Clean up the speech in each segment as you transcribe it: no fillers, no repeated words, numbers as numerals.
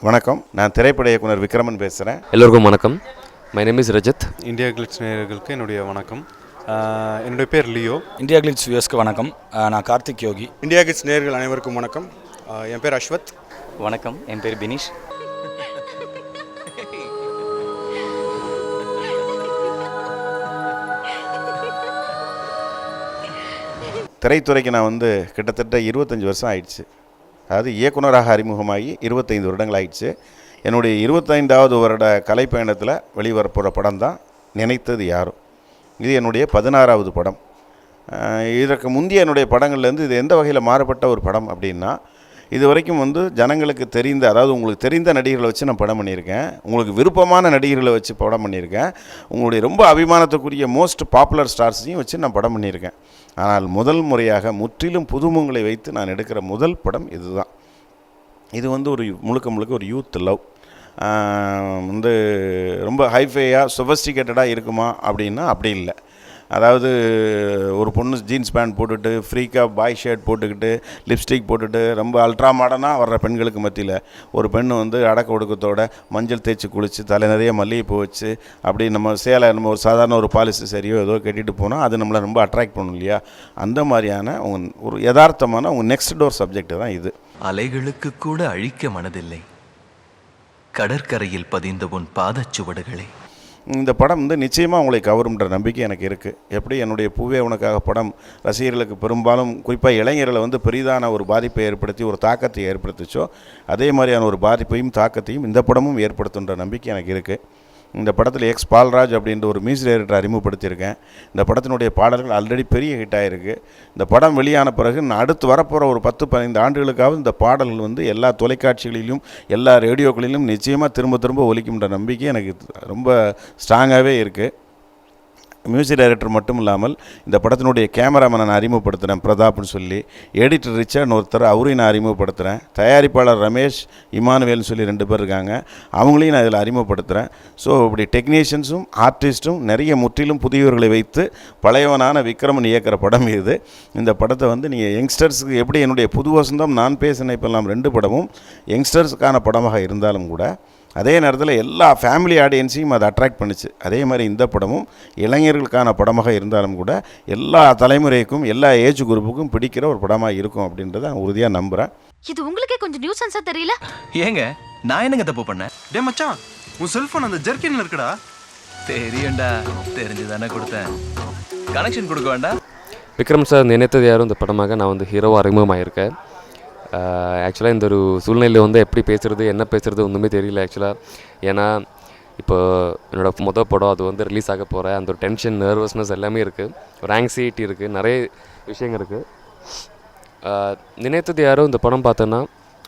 வணக்கம், நான் திரைப்பட இயக்குனர் விக்ரமன் பேசுகிறேன். எல்லோருக்கும் வணக்கம். My name is Rajat. India glitz நேயர்களுக்கு என்னுடைய வணக்கம். என்னுடைய பேர் லியோ. இந்தியா கிளிட்ஸ் வியூவர்ஸ்க்கு வணக்கம். நான் கார்த்திக் யோகி. இந்தியா கிளிட்ஸ் நேயர்கள் அனைவருக்கும் வணக்கம். என் பேர் அஸ்வத். வணக்கம், என் பேர் பினிஷ். திரைத்துறைக்கு நான் கிட்டத்தட்ட 25 வருஷம் ஆயிடுச்சு. அதாவது இயக்குனராக அறிமுகமாகி 25 வருடங்கள் ஆயிடுச்சு. என்னுடைய 25வது வருட கலைப்பயணத்தில் வெளிவரப்போகிற படம் தான் நினைத்தது யாரோ. இது என்னுடைய 16வது படம். இதற்கு முந்தைய என்னுடைய படங்கள்லேருந்து இது எந்த வகையில் மாறுபட்ட ஒரு படம் அப்படின்னா, இது வரைக்கும் ஜனங்களுக்கு தெரிந்த, அதாவது உங்களுக்கு தெரிந்த நடிகர்களை வச்சு நான் படம் பண்ணியிருக்கேன். உங்களுக்கு விருப்பமான நடிகர்களை வச்சு படம் பண்ணியிருக்கேன். உங்களுடைய ரொம்ப அபிமானத்துக்குரிய மோஸ்ட் பாப்புலர் ஸ்டார்ஸையும் வச்சு நான் படம் பண்ணியிருக்கேன். ஆனால் முதல் முறையாக முற்றிலும் புதுமுகங்களை வைத்து நான் எடுக்கிற முதல் படம் இதுதான். இது ஒரு முழுக்க ஒரு யூத் லவ். ரொம்ப ஹைஃபையாக சொஃபஸ்டிகேட்டடாக இருக்குமா அப்படின்னா அப்படி இல்லை. அதாவது ஒரு பொண்ணு ஜீன்ஸ் பேண்ட் போட்டுட்டு ஃப்ரீக்காக பாய் ஷர்ட் போட்டுக்கிட்டு லிப்ஸ்டிக் போட்டுட்டு ரொம்ப அல்ட்ரா மாடர்னாக வர்ற பெண்களுக்கு மத்தியில் ஒரு பெண் அடக்க ஒடுக்கத்தோட மஞ்சள் தேய்ச்சி குளித்து தலை நிறைய மல்லிகைப்பூ வச்சு அப்படி நம்ம நம்ம ஒரு சாதாரண ஒரு பாலிசி சரியோ ஏதோ கட்டிட்டு போனால் அது நம்மளை ரொம்ப அட்ராக்ட் பண்ணும் இல்லையா? அந்த மாதிரியான ஒரு யதார்த்தமான நெக்ஸ்ட் டோர் சப்ஜெக்ட் தான் இது. அலைகளுக்கு கூட அழிக்க மனதில்லை, கடற்கரையில் பதிந்த உன் பாதச்சுவடுகளை. இந்த படம் நிச்சயமாக உங்களை கவரும்ன்ற நம்பிக்கை எனக்கு இருக்குது. எப்படி என்னுடைய பூவே உனக்காக படம் ரசிகர்களுக்கு பெரும்பாலும் குறிப்பாக இளைஞர்களை பெரிதான ஒரு பாதிப்பை ஏற்படுத்தி ஒரு தாக்கத்தை ஏற்படுத்திச்சோ, அதே மாதிரியான ஒரு பாதிப்பையும் தாக்கத்தையும் இந்த படமும் ஏற்படுத்துன்ற நம்பிக்கை எனக்கு இருக்குது. இந்த படத்தில் எக்ஸ் பால்ராஜ் அப்படின்ற ஒரு மியூசிக் டைரக்டர் அறிமுகப்படுத்தியிருக்கேன். இந்த படத்தினுடைய பாடல்கள் ஆல்ரெடி பெரிய ஹிட் ஆகிருக்கு. இந்த படம் வெளியான பிறகு நான் அடுத்து வரப்போகிற ஒரு 10-15 ஆண்டுகளுக்காவது இந்த பாடல்கள் எல்லா தொலைக்காட்சிகளிலும் எல்லா ரேடியோக்களிலும் நிச்சயமாக திரும்ப ஒலிக்கும்ன்ற நம்பிக்கை எனக்கு ரொம்ப ஸ்ட்ராங்காகவே இருக்குது. மியூசிக் டைரக்டர் மட்டும் இல்லாமல் இந்த படத்தினுடைய கேமராமேனை நான் அறிமுகப்படுத்துகிறேன், பிரதாப்னு சொல்லி. எடிட்டர் ரிச்சர்ட்னு ஒருத்தர், அவரையும் நான் அறிமுகப்படுத்துகிறேன். தயாரிப்பாளர் ரமேஷ், இமானுவேல்னு சொல்லி 2 பேர் இருக்காங்க, அவங்களையும் நான் இதில் அறிமுகப்படுத்துகிறேன். ஸோ இப்படி டெக்னீஷியன்ஸும் ஆர்டிஸ்ட்டும் நிறைய முற்றிலும் புதியவர்களை வைத்து பழையவனான விக்ரமன் இயக்கிற படம் இது. இந்த படத்தை நீங்கள் யங்ஸ்டர்ஸுக்கு எப்படி என்னுடைய புது வசந்தம் நான் பேசின இப்பெல்லாம் 2 படமும் யங்ஸ்டர்ஸுக்கான படமாக இருந்தாலும் கூட அதே நேரத்தில் எல்லா ஃபேமிலி ஆடியன்ஸையும் அதை அட்ராக்ட் பண்ணிச்சு. அதே மாதிரி இந்த படமும் இளைஞர்களுக்கான படமாக இருந்தாலும் கூட எல்லா தலைமுறைக்கும் எல்லா ஏஜ் குரூப்புக்கும் பிடிக்கிற ஒரு படமாக இருக்கும் அப்படின்றத நான் உறுதியாக நம்புகிறேன். இது உங்களுக்கே கொஞ்சம் நியூசன்ஸா தெரியல? ஏங்க நான் என்னங்க தப்பு பண்ணேன்? டே மச்சான், உன் செல்ஃபோன் அந்த ஜெர்கின்ல இருக்குடா. தெரியும்டா, தெரிஞ்சுதானே கொடுத்தேன். கனெக்ஷன் கொடுக்க வேண்டாம். விக்ரம் சார் நினைத்தது யாரும் இந்த படமாக நான் ஹீரோவாக அறிமுகமாயிருக்கேன். ஆக்சுவலாக இந்த ஒரு சூழ்நிலையில் எப்படி பேசுகிறது என்ன பேசுகிறது ஒன்றுமே தெரியல ஆக்சுவலாக. ஏன்னா இப்போ என்னோடய மொதல் படம் அது ரிலீஸ் ஆக போகிறேன். அந்த ஒரு டென்ஷன், நர்வஸ்னஸ் எல்லாமே இருக்குது, ஒரு ஆங்ஸைட்டி இருக்குது, நிறைய விஷயங்கள் இருக்குது. நினைத்தது யாரோ இந்த படம் பார்த்தோன்னா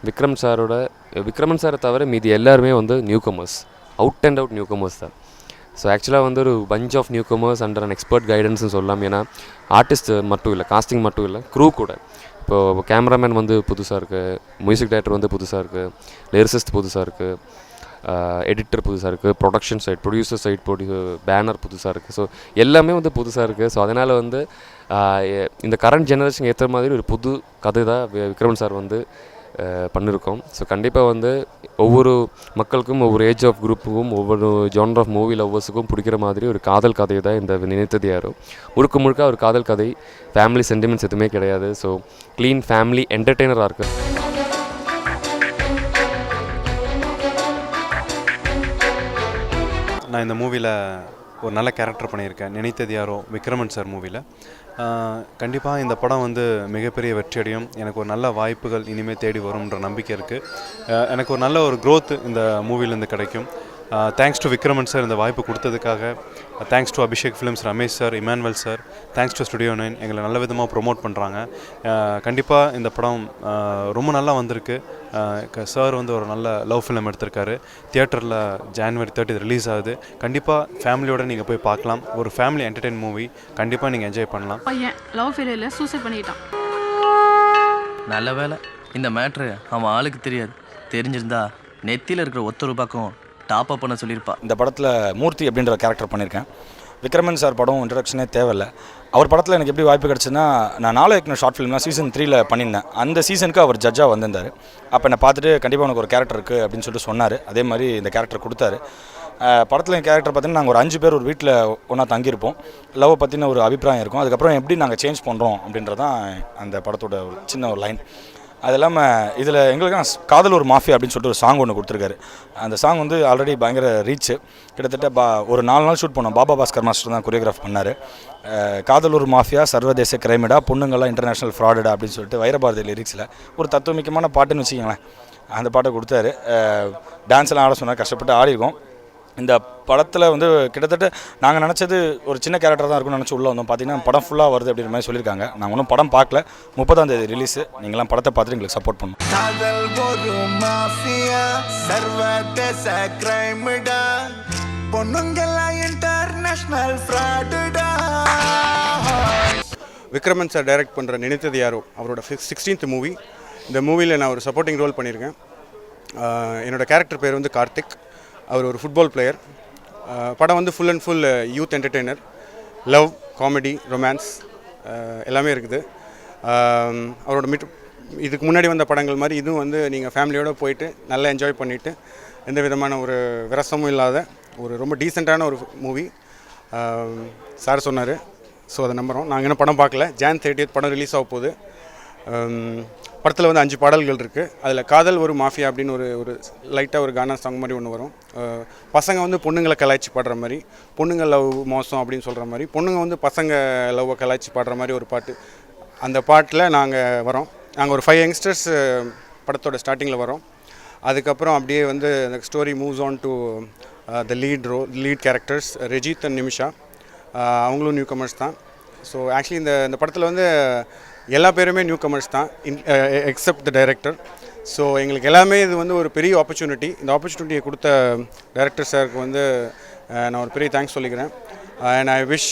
விக்ரமன் சாரை தவிர மீதி எல்லாருமே newcomers, out and out newcomers தான். ஸோ ஆக்சுவலாக ஒரு bunch of newcomers under an expert கைடன்ஸ்னு சொல்லலாம். ஏன்னா ஆர்டிஸ்ட் மட்டும் இல்லை, காஸ்டிங் மட்டும் இல்லை, க்ரூ கூட. இப்போது கேமராமேன் புதுசாக இருக்குது, மியூசிக் டைரக்டர் புதுசாக இருக்குது, லிரிசிஸ்ட் புதுசாக இருக்குது, எடிட்டர் புதுசாக இருக்குது, production side, producer side, banner புதுசாக இருக்குது. ஸோ எல்லாமே புதுசாக இருக்குது. ஸோ அதனால் இந்த கரண்ட் ஜெனரேஷன் ஏற்ற மாதிரி ஒரு புது கதை தான் விக்ரமன் சார் பண்ணியிருக்கோம். ஸோ கண்டிப்பாக ஒவ்வொரு மக்களுக்கும், ஒவ்வொரு ஏஜ் ஆஃப் குரூப்புக்கும், ஒவ்வொரு ஜானர் ஆஃப் மூவி லவ்வர்ஸுக்கும் பிடிக்கிற மாதிரி ஒரு காதல் கதை தான் இந்த நினைத்தது யாரோ. முழுக்க ஒரு காதல் கதை, ஃபேமிலி சென்டிமெண்ட்ஸ் எதுவுமே கிடையாது. ஸோ க்ளீன் ஃபேமிலி என்டர்டெய்னராக இருக்குது. நான் இந்த மூவியில் ஒரு நல்ல கேரக்டர் பண்ணியிருக்கேன், நினைத்தது யாரோ விக்ரமன் சார் மூவியில். கண்டிப்பாக இந்த படம் மிகப்பெரிய வெற்றியடையும். எனக்கு ஒரு நல்ல வாய்ப்புகள் இனிமேல் தேடி வரும்ன்ற நம்பிக்கை இருக்குது. எனக்கு ஒரு நல்ல ஒரு க்ரோத் இந்த மூவிலேருந்து கிடைக்கும். தேங்க்ஸ் டு விக்ரமன் சார் இந்த வாய்ப்பு கொடுத்ததுக்காக. Thanks to Abhishek films, Ramesh sir, Emmanuel sir. Thanks to studio 9 எங்களை நல்ல விதமாக ப்ரொமோட் பண்ணுறாங்க. கண்டிப்பாக இந்த படம் ரொம்ப நல்லா வந்திருக்கு. சார் ஒரு நல்ல லவ் ஃபிலிம் எடுத்திருக்காரு. தியேட்டரில் ஜனவரி 30 ரிலீஸ் ஆகுது. கண்டிப்பாக ஃபேமிலியோடு நீங்கள் போய் பார்க்கலாம். ஒரு ஃபேமிலி என்டர்டெயின் மூவி, கண்டிப்பாக நீங்கள் என்ஜாய் பண்ணலாம். பையன் லவ் ஃபெயிலியரில் சூசைட் பண்ணிட்டான். நல்ல வேலை இந்த மேட்ரு அவன் ஆளுக்கு தெரியாது. தெரிஞ்சிருந்தா நெத்தியில் இருக்கிற ₹1 டாப் அப் பண்ண சொல்லியிருப்பா. இந்த படத்தில் மூர்த்தி அப்படின்ற கேரக்டர் பண்ணியிருக்கேன். விக்ரமன் சார் படம் இன்ட்ரடக்ஷனே தேவையில்லை. அவர் படத்தில் எனக்கு எப்படி வாய்ப்பு கிடச்சுன்னா, நான் 4 இயக்குனர் ஷார்ட் ஃபிலிம்லாம் சீசன் 3ல் பண்ணியிருந்தேன். அந்த சீசனுக்கு அவர் ஜட்ஜாக வந்திருந்தார். அப்போ என்னை பார்த்துட்டு கண்டிப்பாக உனக்கு ஒரு கேரக்டர் இருக்குது அப்படின்னு சொல்லிட்டு சொன்னார். அதே மாதிரி இந்த கேரக்டர் கொடுத்தாரு. படத்தில் என் கேரக்டர் பார்த்தீங்கன்னா நாங்கள் ஒரு 5 பேர் ஒரு வீட்டில் ஒன்றா தங்கியிருப்போம். லவ் பற்றின ஒரு அபிப்பிராயம் இருக்கும். அதுக்கப்புறம் எப்படி நாங்கள் சேஞ்ச் பண்ணுறோம் அப்படின்றதான் அந்த படத்தோட ஒரு சின்ன ஒரு லைன். அது இல்லாமல் இதில் எங்களுக்கு காதல் ஒரு மாஃபியா அப்படின்னு சொல்லிட்டு ஒரு சாங் ஒன்று கொடுத்துருக்காரு. அந்த சாங் வந்து ஆல்ரெடி பயங்கர ரீச்சு. கிட்டத்தட்ட ஒரு 4 நாள் ஷூட் பண்ணோம். பாபா பாஸ்கர் மாஸ்டர் தான் கொரியோகிராஃப் பண்ணார். காதல் ஒரு மாஃபியா, சர்வதேச கிரைமிடா, பொண்ணுங்கள்லாம் இன்டர்நேஷ்னல் ஃப்ராடடா அப்படின்னு சொல்லிட்டு வைரபாரதி லிரிக்ஸில் ஒரு தத்துவமிக்கமான பாட்டுன்னு வச்சுக்கோங்களேன். அந்த பாட்டை கொடுத்தாரு. டான்ஸ் எல்லாம் ஆட சொன்னார். கஷ்டப்பட்டு ஆடிருக்கோம். இந்த படத்தில் வந்து கிட்டத்தட்ட நாங்கள் நினச்சது ஒரு சின்ன கேரக்டர் தான் இருக்கும்னு நினச்சி உள்ளே வந்தோம். பார்த்தீங்கன்னா படம் ஃபுல்லாக வருது அப்படின்ற மாதிரி சொல்லியிருக்காங்க. நாங்கள் ஒன்றும் படம் பார்க்கல. 30ஆம் தேதி ரிலீஸு. நீங்களாம் படத்தை பார்த்துட்டு எங்களுக்கு சப்போர்ட் பண்ணணும். விக்ரமன் சார் டைரக்ட் பண்ணுற நினைத்தது யாரோ அவரோட 16th மூவி. இந்த மூவியில் நான் ஒரு சப்போர்ட்டிங் ரோல் பண்ணியிருக்கேன். என்னோடய கேரக்டர் பேர் வந்து கார்த்திக். அவர் ஒரு ஃபுட்பால் பிளேயர். படம் வந்து full and full youth entertainer. Love, comedy, romance எல்லாமே இருக்குது. அவரோட இதுக்கு முன்னாடி வந்த படங்கள் மாதிரி இதுவும் வந்து நீங்கள் ஃபேமிலியோடு போயிட்டு நல்லா என்ஜாய் பண்ணிவிட்டு எந்த விதமான ஒரு விரசமும் இல்லாத ஒரு ரொம்ப டீசெண்டான ஒரு மூவி. சார் சொன்னார். ஸோ அதை நம்புகிறோம். நாங்கள் இன்னும் படம் பார்க்கல. Jan 30th படம் ரிலீஸ் ஆக போகுது. படத்தில் வந்து 5 பாடல்கள் இருக்குது. அதில் காதல் ஒரு மாஃபியா அப்படின்னு ஒரு லைட்டாக ஒரு கானா சாங் மாதிரி ஒன்று வரும். பசங்க வந்து பொண்ணுங்களை கலாய்ச்சி பாடுற மாதிரி, பொண்ணுங்க லவ் மோசம் அப்படின்னு சொல்கிற மாதிரி, பொண்ணுங்க வந்து பசங்க லவ்வை கலாய்ச்சி பாடுற மாதிரி ஒரு பாட்டு. அந்த பாட்டில் நாங்கள் வரோம். நாங்கள் ஒரு 5 யங்ஸ்டர்ஸ் படத்தோட ஸ்டார்டிங்கில் வரோம். அதுக்கப்புறம் அப்படியே வந்து அந்த story moves on to the lead characters Rejith and Nimisha. அவங்களும் நியூ கமர்ஸ் தான். ஸோ ஆக்சுவலி இந்த படத்தில் வந்து எல்லா பேருமே நியூ கமர்ஸ் தான், எக்ஸப்ட் த டைரக்டர். ஸோ எங்களுக்கு எல்லாமே இது வந்து ஒரு பெரிய ஆப்பர்ச்சுனிட்டி. இந்த ஆப்பர்ச்சுனிட்டியை கொடுத்த டைரக்டர் சாருக்கு வந்து நான் ஒரு பெரிய தேங்க்ஸ் சொல்லிக்கிறேன். அண்ட் ஐ விஷ்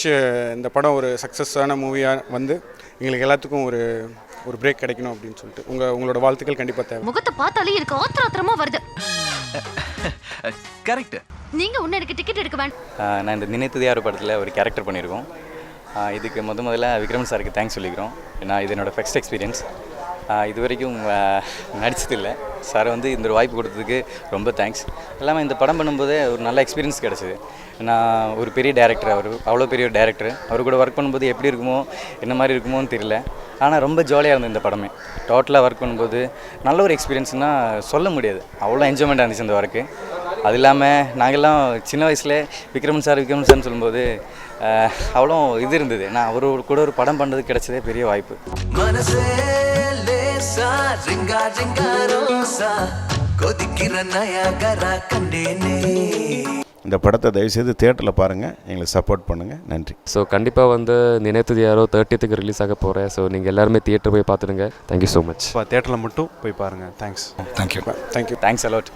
இந்த படம் ஒரு சக்ஸஸான மூவியாக வந்து எங்களுக்கு எல்லாத்துக்கும் ஒரு பிரேக் கிடைக்கணும் அப்படின்னு சொல்லிட்டு உங்களோட வாழ்த்துக்கள் கண்டிப்பாக தேவை. முகத்தை பார்த்தாலே எனக்கு ஆத்திரமா வருது. கரெக்ட். நீங்க உன்ன எனக்கு டிக்கெட் எடுக்க வேண்டாம். நான் இந்த நினைத்தது யாரோ படத்தில் ஒரு கேரக்டர் பண்ணியிருக்கோம். இதுக்கு முதல்ல விக்ரமன் சாருக்கு தேங்க்ஸ் சொல்லிக்கிறோம். ஏன்னா இது என்னோடய ஃபர்ஸ்ட் எக்ஸ்பீரியன்ஸ். இது வரைக்கும் நடிச்சதில்லை. சார் வந்து இந்த ஒரு வாய்ப்பு கொடுத்ததுக்கு ரொம்ப தேங்க்ஸ். எல்லாமே இந்த படம் பண்ணும்போதே ஒரு நல்ல எக்ஸ்பீரியன்ஸ் கிடச்சிது. நான் ஒரு பெரிய டேரக்டர், அவர் அவ்வளோ பெரிய ஒரு டேரக்டர். அவர் கூட ஒர்க் பண்ணும்போது எப்படி இருக்குமோ என்ன மாதிரி இருக்குமோன்னு தெரியல. ஆனால் ரொம்ப ஜாலியாக இருந்தது இந்த படமே. டோட்டலாக ஒர்க் பண்ணும்போது நல்ல ஒரு எக்ஸ்பீரியன்ஸ்னால் சொல்ல முடியாது. அவ்வளோ என்ஜாய்மெண்ட்டாக இருந்துச்சு இந்த ஒர்க்கு. அது இல்லாமல் நாங்கள்லாம் சின்ன வயசில் விக்ரமன் சார்னு சொல்லும்போது அவ்வளோ இது இருந்தது. நான் அவர் கூட ஒரு படம் பண்ணுறது கிடைச்சதே பெரிய வாய்ப்பு. இந்த படத்தை தயவுசெய்து தியேட்டரில் பாருங்கள். எங்களுக்கு சப்போர்ட் பண்ணுங்கள். நன்றி. ஸோ கண்டிப்பாக வந்து நினைத்தது யாரோ 30th ரிலீஸ் ஆக போகிறேன். ஸோ நீங்கள் எல்லாருமே தியேட்டர் போய் பார்த்துடுங்க. Thank you so much. தேட்டரில் மட்டும் போய் பாருங்கள். Thanks. Thank you. Thank you. Thanks a lot.